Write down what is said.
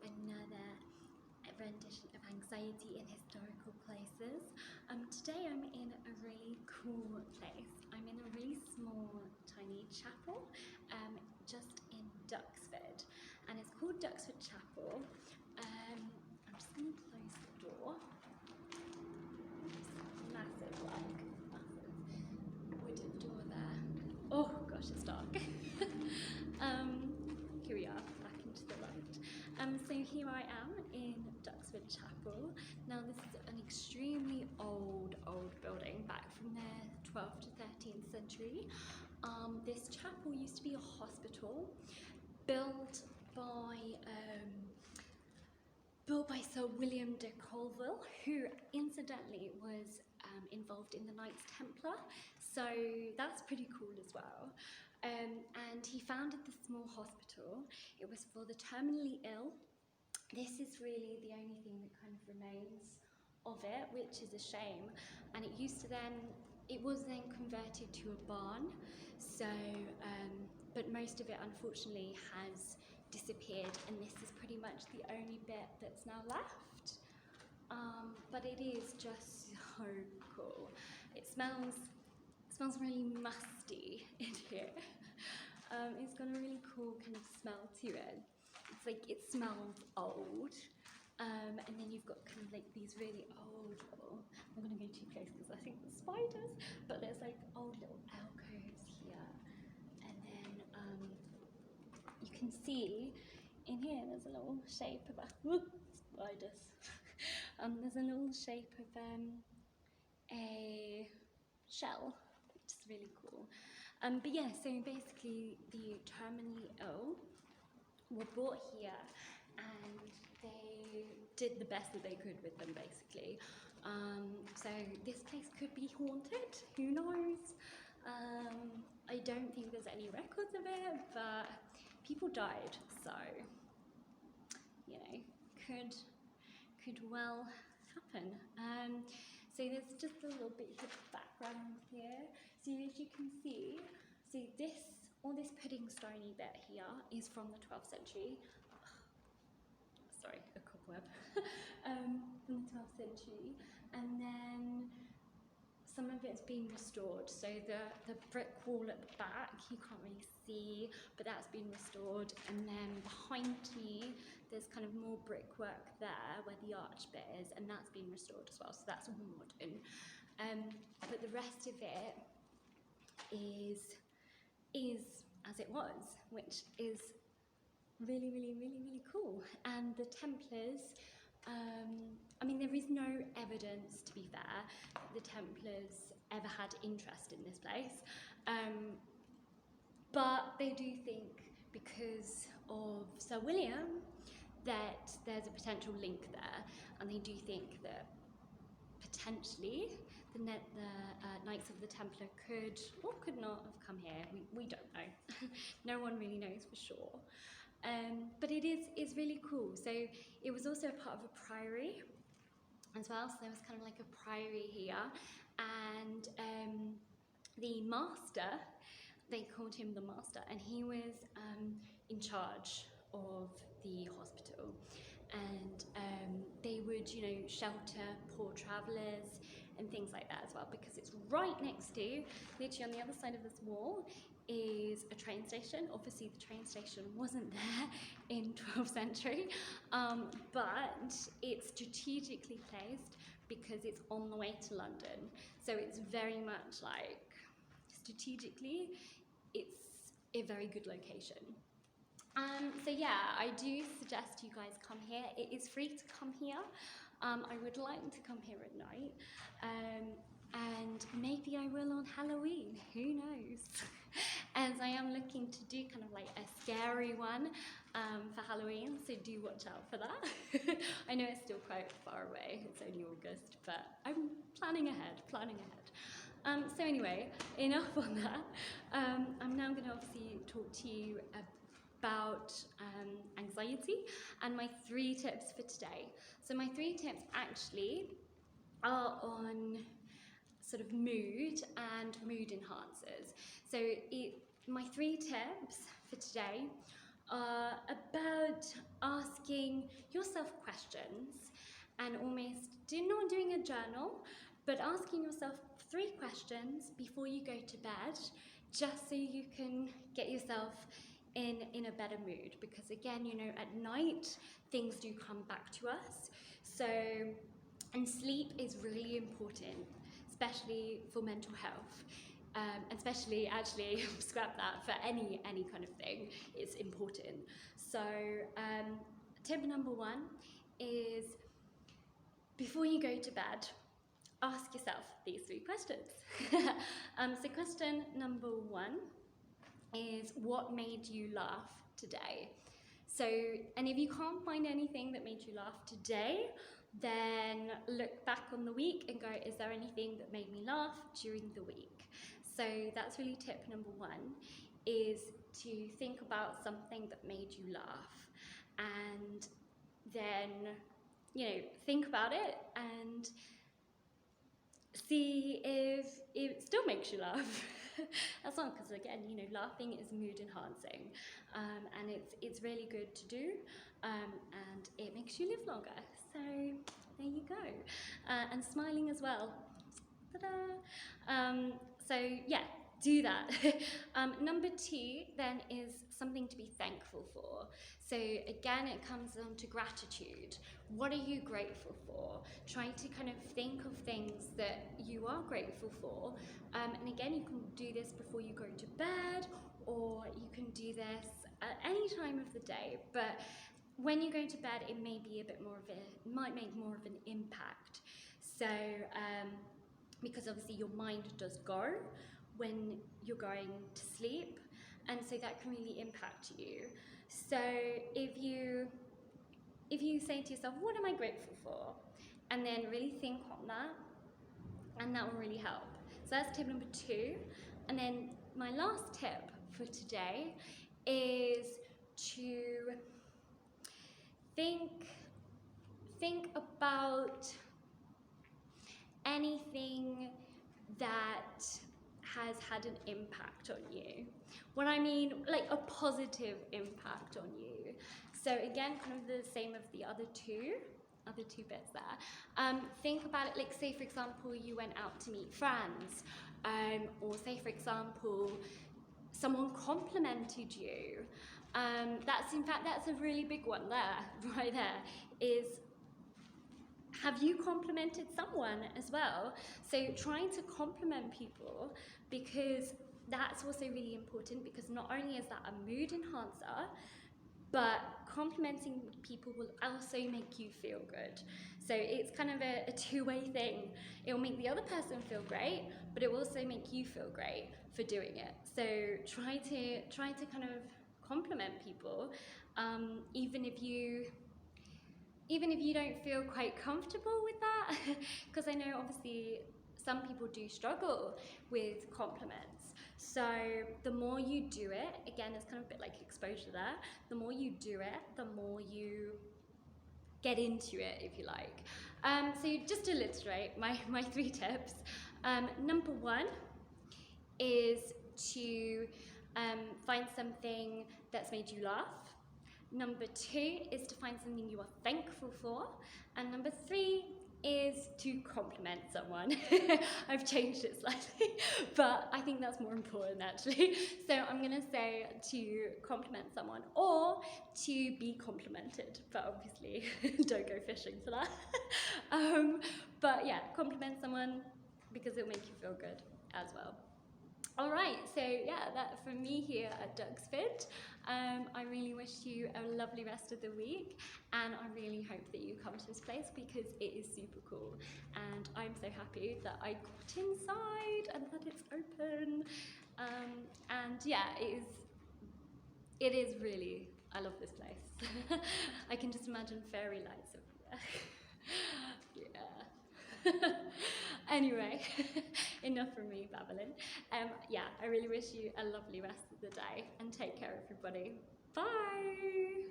another rendition of Anxiety in Historical Places. Today I'm in a really cool place. I'm in a really small, tiny chapel just in Duxford, and it's called Duxford Chapel. I'm just going to close the door. Massive wooden door there. Oh gosh, it's dark. Here we are, back into the light. So here I am in Duxford Chapel. Now this is an extremely old building, back from the 12th to 13th century. This chapel used to be a hospital built by Sir William de Colville, who incidentally was involved in the Knights Templar, so that's pretty cool as well. And he founded this small hospital. It was for the terminally ill. This is really the only thing that kind of remains of it, which is a shame. And it was then converted to a barn. So, but most of it unfortunately has disappeared, and this is pretty much the only bit that's now left. But it is just so cool. It smells really musty in here. It's got a really cool kind of smell to it. It's like it smells old. And then you've got kind of like these really old little, I'm going to go too close because I think there's spiders, but there's like old little alcoves here. And then you can see in here there's a little shape of spiders. There's a little shape of a shell, which is really cool. But yeah, so basically the terminally ill were brought here and they did the best that they could with them, basically. So this place could be haunted, who knows? I don't think there's any records of it, but people died, so you know, could well happen. So there's just a little bit of background here. So as you can see, all this pudding stony bit here is from the 12th century. Sorry, a cobweb. From the 12th century, and then some of it's been restored. So the brick wall at the back you can't really see, but that's been restored. And then behind me there's kind of more brickwork there where the arch bit is, and that's been restored as well. So that's all modern. But the rest of it is as it was, which is really, really, really, really cool. And the Templars, I mean, there is no evidence, to be fair, that the Templars ever had interest in this place, but they do think, because of Sir William, that there's a potential link there, and they do think that potentially the Knights of the Templar could or could not have come here. We don't know. No one really knows for sure. But it is really cool. So it was also a part of a priory as well. So there was kind of like a priory here, and the master, they called him the master, and he was in charge of the hospital. And they would, you know, shelter poor travellers and things like that as well, because it's right next to, literally on the other side of this wall, is a train station. Obviously the train station wasn't there in 12th century, but it's strategically placed because it's on the way to London. So it's very much like, strategically, it's a very good location. So yeah, I do suggest you guys come here. It is free to come here. I would like to come here at night, and maybe I will on Halloween, who knows? As I am looking to do kind of like a scary one for Halloween, so do watch out for that. I know it's still quite far away, it's only August, but I'm planning ahead. So anyway, enough on that. I'm now going to obviously talk to you about anxiety and my 3 tips for today. So my 3 tips actually are on sort of mood and mood enhancers. So my 3 tips for today are about asking yourself questions and almost not doing a journal, but asking yourself 3 questions before you go to bed, just so you can get yourself in a better mood. Because again, you know, at night, things do come back to us. So, and sleep is really important, especially for mental health. And especially, actually, scrap that, for any kind of thing, it's important. So, tip number 1 is, before you go to bed, ask yourself these 3 questions. So question number 1 is, what made you laugh today? So, and if you can't find anything that made you laugh today, then look back on the week and go, is there anything that made me laugh during the week? So that's really tip number 1, is to think about something that made you laugh, and then, you know, think about it and see if it still makes you laugh. That's not, because again, you know, laughing is mood enhancing, and it's really good to do, and it makes you live longer. So there you go, and smiling as well. Ta-da! So yeah, do that. Number 2 then is something to be thankful for. So again, it comes down to gratitude. What are you grateful for? Try to kind of think of things that you are grateful for. And again, you can do this before you go to bed, or you can do this at any time of the day. But when you go to bed, it may be a bit more of it might make more of an impact. So, because obviously your mind does go when you're going to sleep, and so that can really impact you. So if you say to yourself, what am I grateful for? And then really think on that, and that will really help. So that's tip number 2. And then my last tip for today is to think about anything that has had an impact on you. What I mean, like a positive impact on you. So again, kind of the same of the other two bits there. Think about it, like say for example, you went out to meet friends, or say for example, someone complimented you. That's a really big one there, right there, is, have you complimented someone as well? So trying to compliment people, because that's also really important, because not only is that a mood enhancer, but complimenting people will also make you feel good. So it's kind of a two-way thing. It will make the other person feel great, but it will also make you feel great for doing it. So try to kind of compliment people, even if you don't feel quite comfortable with that, because I know obviously some people do struggle with compliments. So the more you do it, again, it's kind of a bit like exposure there, the more you do it, the more you get into it, if you like. So just to illustrate my 3 tips, number 1 is to find something that's made you laugh. Number 2 is to find something you are thankful for. And number 3 is to compliment someone. I've changed it slightly, but I think that's more important actually. So I'm gonna say to compliment someone, or to be complimented, but obviously don't go fishing for that. But yeah, compliment someone, because it'll make you feel good as well. All right, so yeah, that from me here at Duxford. I really wish you a lovely rest of the week, and I really hope that you come to this place, because it is super cool, and I'm so happy that I got inside and that it's open. And yeah, it is really, I love this place. I can just imagine fairy lights everywhere. Yeah. Anyway, enough from me babbling. Yeah, I really wish you a lovely rest of the day, and take care, everybody. Bye!